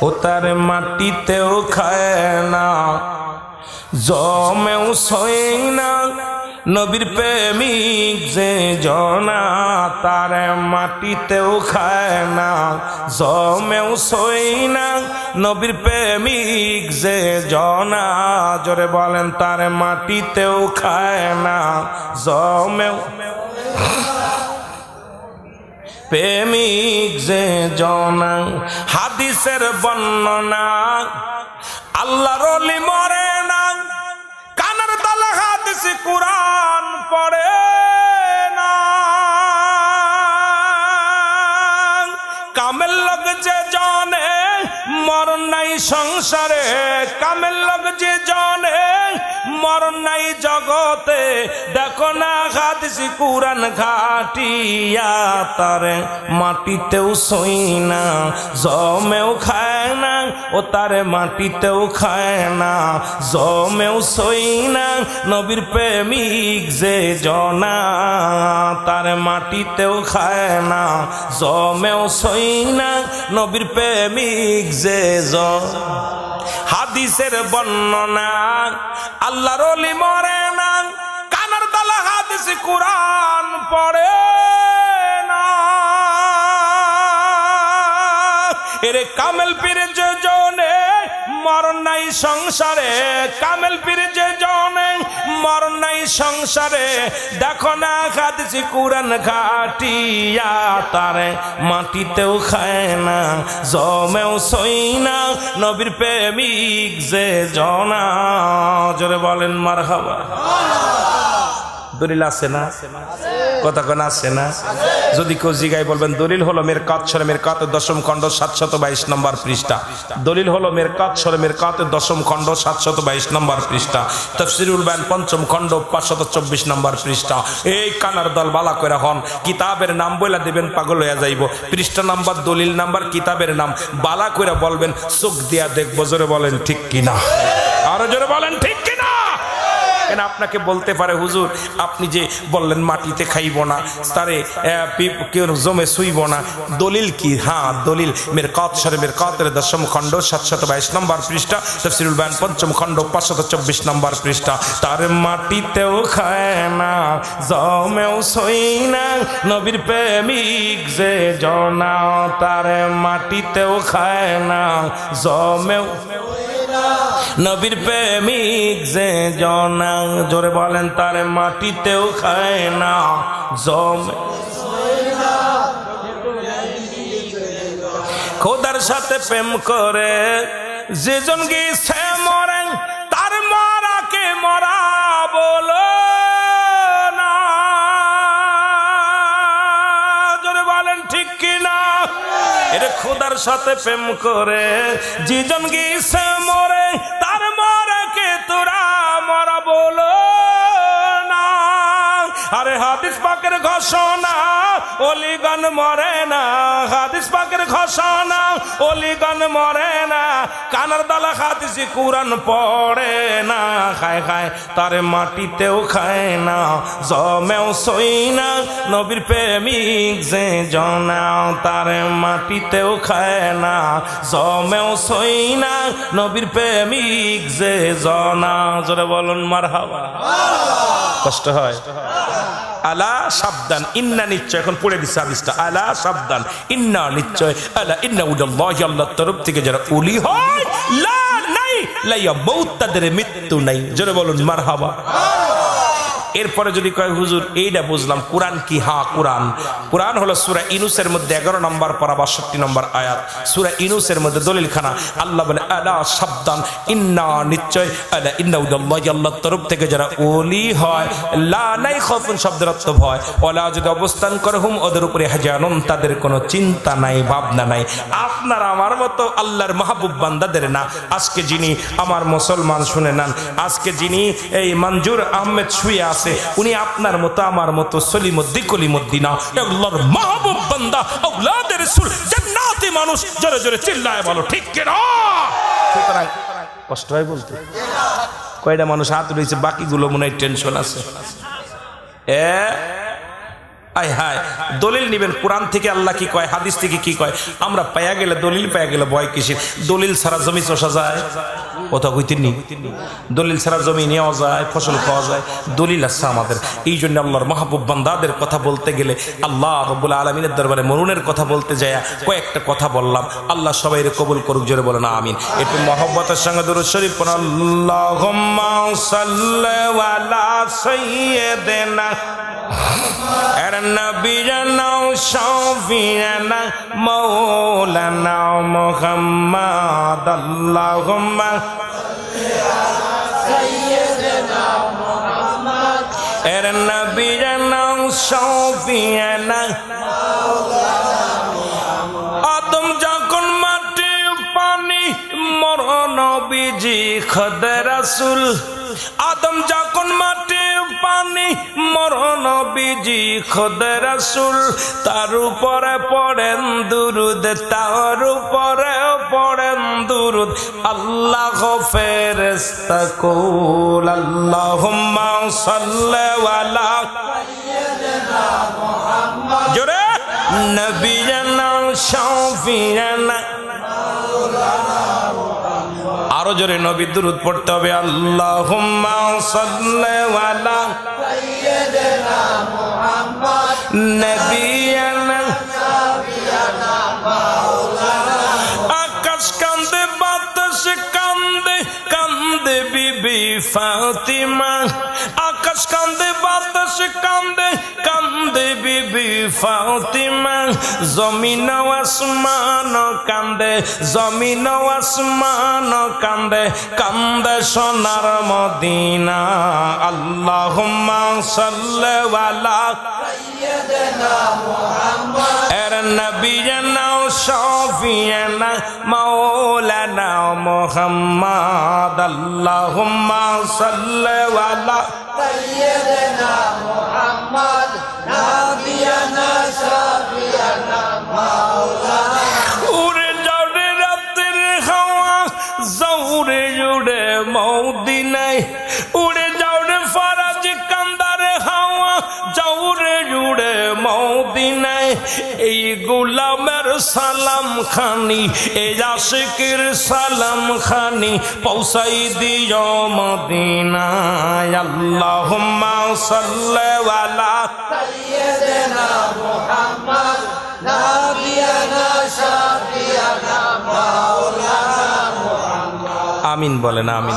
ও তার মাটিতেও খায় না, জমেও সই না, নবীর প্রেমিক যে জনা, তার মাটিতেও খায় না, জমেও সই না, নবীর প্রেমিক যে জনা। জোরে বলেন, তার মাটিতেও খায় না, জমেও প্রেমিক যে জনা। হাদিসের বর্ণনা, আল্লাহর ওলি মরে না, কানের তলে হাদিস কুরআন পড়ে না। কামেল লোক যে জানে মরণ নাই সংসারে, কামেল লোক যে জানে মরণ নাই জগতে, দেখো না হাদিস কুরআন ঘাটিয়া, তারে মাটিতেও সই না, জমেও খায় না, ও তারে মাটিতেও খায় না, জমেও সই না, নবীর প্রেমিক যে জনা, তারে মাটিতেও খায় না, জমেও সই না, নবীর প্রেমিক যে জনা। হাদিসের বর্ণনা, আল্লাহর ওলি মরে না, কানের তলে হাদিস কুরআন পড়ে না। এরে কামেল পীর যে জনে মরণ নাই সংসারে, কামেল পীর যে জনে মরণ নাই সংসারে, দেখো না হাদিস কুরআন ঘাটিয়া, তারে মাটিতেও খায় না, জমেও সই না, নবীর প্রেমিক যে জনা। জোরে বলেন মারহাবা। দলিল আছে না? কথা কোন আছে না? যদি কেউ জিগায় বলবেন দলিল হলো মিরকাত শরীফ, মিরকাতের 10ম খণ্ড 722 নম্বর পৃষ্ঠা। দলিল হলো মিরকাত শরীফ, মিরকাতের 10ম খণ্ড 722 নম্বর পৃষ্ঠা। তাফসীরুল বায়ান 5ম খণ্ড 524 নম্বর পৃষ্ঠা। এই কানার দল বালা করে হন, কিতাবের নাম বইলা দিবেন পাগল হয়ে যাইব, পৃষ্ঠা নাম্বার, দলিল নাম্বার, কিতাবের নাম বালা করে বলবেন, চোখ দিয়া দেখবো। জোরে বলেন ঠিক কিনা? আরো জোরে বলেন ঠিক কিনা? কেন আপনাকে বলতে পারে হুজুর আপনি যে বললেন মাটিতে খাইব না, তারে কেউ জমে শুইব না, দলিল কি? হ্যাঁ দলিল মিরকাত শরীফ, মিরকাতের 10ম খণ্ড 722 নম্বর পৃষ্ঠা, তাফসীরুল বায়ান 5ম খণ্ড 524 নম্বর পৃষ্ঠা। তার মাটিতেও খায় না, জমেও সই না, নবীর প্রেমিক যে জনা, তার মাটিতেও খায় না, জমেও নবীর প্রেমিক যে জনা। জোরে বলেন, তার মাটিতেও খায় না, জমে খোদার সাথে প্রেম করে যেজন গেছে মরে, তার মরাকে মরা বলো না। জোরে বলেন ঠিক কিনা? এর খোদার সাথে প্রেম করে যেজন গেছে মরে, তার মরাকে তোরা মরা বলো না। আরে হাদিস পাকের ঘোষণা, ওলিগণ মরে না, হাদিস পাকের ঘোষণা, ওলিগণ মরে না, কানার দলা হাদিস কুরআন পড়ে না, খায় খায় তার মাটিতেও খায় না, জমেও সই না, নবীর প্রেমিক যে জনা, তার মাটিতেও খায় না, জমেও সই না, নবীর প্রেমিক যে জনা। জোরে বলুন মারহাবা। কষ্ট হয়? আলা সাবধান, ইন্না নিশ্চয়, এখন পড়ে দিচ্ছে হাদিসটা, আলা সাবধান, ইন্না নিশ্চয়, আলা ইন্না উদাল্লাহি, আল্লাহর তরফ থেকে যারা ওলি হয়, লা নাই লাইয়া মউত, তাদের মৃত্যু নাই। জোরে বলুন মারহাবা। এরপরে যদি কয় হুজুর এইটা বুঝলাম, কোরআন কি? হ্যাঁ কোরআন, কোরআন হলো সূরা ইউনূসের মধ্যে 11 নম্বর পারা 62 নম্বর আয়াত। সূরা ইউনূসের মধ্যে দলিল খানা, আল্লাহ বলে আলা সাবধান, ইন্না নিশ্চয়, আলা ইন্না উদাল্লাহি, আল্লাহর তরফ থেকে যারা ওলি হয়, লা নাই খাউফুন শব্দের অর্থ ভয়, ওয়ালা যদি অবস্থান করে হুম ওদের উপরে হাজানুন, তাদের কোনো চিন্তা নাই, ভাবনা নাই। আপনার আমার মতো আল্লাহর মাহবুব বান্দাদের না। আজকে যিনি আমার মুসলমান শুনে নেন, আজকে যিনি এই মঞ্জুর আহমেদ শুয়ে আছে, উনি আপনার মতো আমার মতো সলিমুদ্দি কলিমুদ্দিনা, আল্লাহর মাহবুব বান্দা, আওলাদের রাসূল, জান্নাতি মানুষ। জোরে জোরে চিল্লায় বলো ঠিক কি না? সুতরাং কষ্ট হয় বলতে, কয়টা মানুষ হাত রয়েছে, বাকিগুলো মনে হয় টেনশন আছে। আয় হায় দলিল নিবেন কোরআন থেকে আল্লাহ কি কয় হাদিস থেকে কি কয় আমরা পায়া গেলে দলিল পায়া গেলে ভয় কিসের দলিল ছাড়া জমি চষা যায় কথা কইতেননি দলিল ছাড়া জমি নেওয়া যায় ফসল খাওয়া যায় দলিল আছে আমাদের এই জন্য আল্লাহর মাহবুব বান্দাদের কথা বলতে গেলে আল্লাহ রাব্বুল আলামিনের দরবারে মরুনের কথা বলতে যায় কয়েকটা কথা বললাম আল্লাহ সবাইরে কবুল করুক জোরে বলেন আমিন একটু মহব্বতের সঙ্গে দুরূদ শরীফ পড়ুন আল্লাহুম্মা সাল্লি আলা সাইয়্যিদিনা নবিয়ানা শাফিয়ানা মাওলানা মুহাম্মদ আল্লাহুম্মা সাইয়্যিদিনা মুহাম্মদ নবিয়ানা শাফিয়ানা মাওলানা মুহাম্মদ আদম যখন মাটি পানি মর নবীজি খোদা রাসূল আদম যখন মাটি পানি মর নবীজি খোদা রাসূল তার উপরে পড়েন দুরূদ তার উপরে পড়েন দুরূদ আল্লাহ ফেরেশতা কুল আল্লাহুম্মা সাল্লি আলা সাইয়্যিদিনা মুহাম্মদ জোরে নবিয়ানা শাফিয়ানা মাওলানা আরো জোরে নবী দুরূদ পড়তে হবে আল্লাহুম্মা সাল্লি আলা সাইয়্যিদিনা মুহাম্মদ নবিয়ানা শাফিয়ানা মাওলানা আকাশ কান্দে বাতাস কান্দে কান্দে বিবি ফাতিমা আকাশ কান্দে বাতাস কান্দে কান্দে বিবি ফাতিমা জমিন আসমান কান্দে জমিন আসমান কান্দে কান্দে সোনার মদিনা আল্লাহুম্মা সাল্লি আলা সাইয়্যিদিনা মুহাম্মদ এর নবিয়ানা শাফিয়ানা মাওলানা মুহাম্মদ আল্লাহুম্মা সাল্লি আলা সাইয়্যিদিনা মুহাম্মদ নবিয়ানা শাফিয়ানা মাওলানা উড়ে যাও রে রাতের হাওয়া জৌরে উড়ে মদিনায় উড়ে যাও রে ফরাজ কান্দার হাওয়া জৌরে উড়ে মদিনায় এই গোলামের সালাম খানি এই আশিকের সালাম খানি পৌঁছাই দিও মদিনায় আল্লাহুম্মা সাল্লি আলা সাইয়্যিদিনা মুহাম্মদ নবিয়ানা শাফিয়ানা মাওলানা মুহাম্মদ আমিন বলেন আমিন।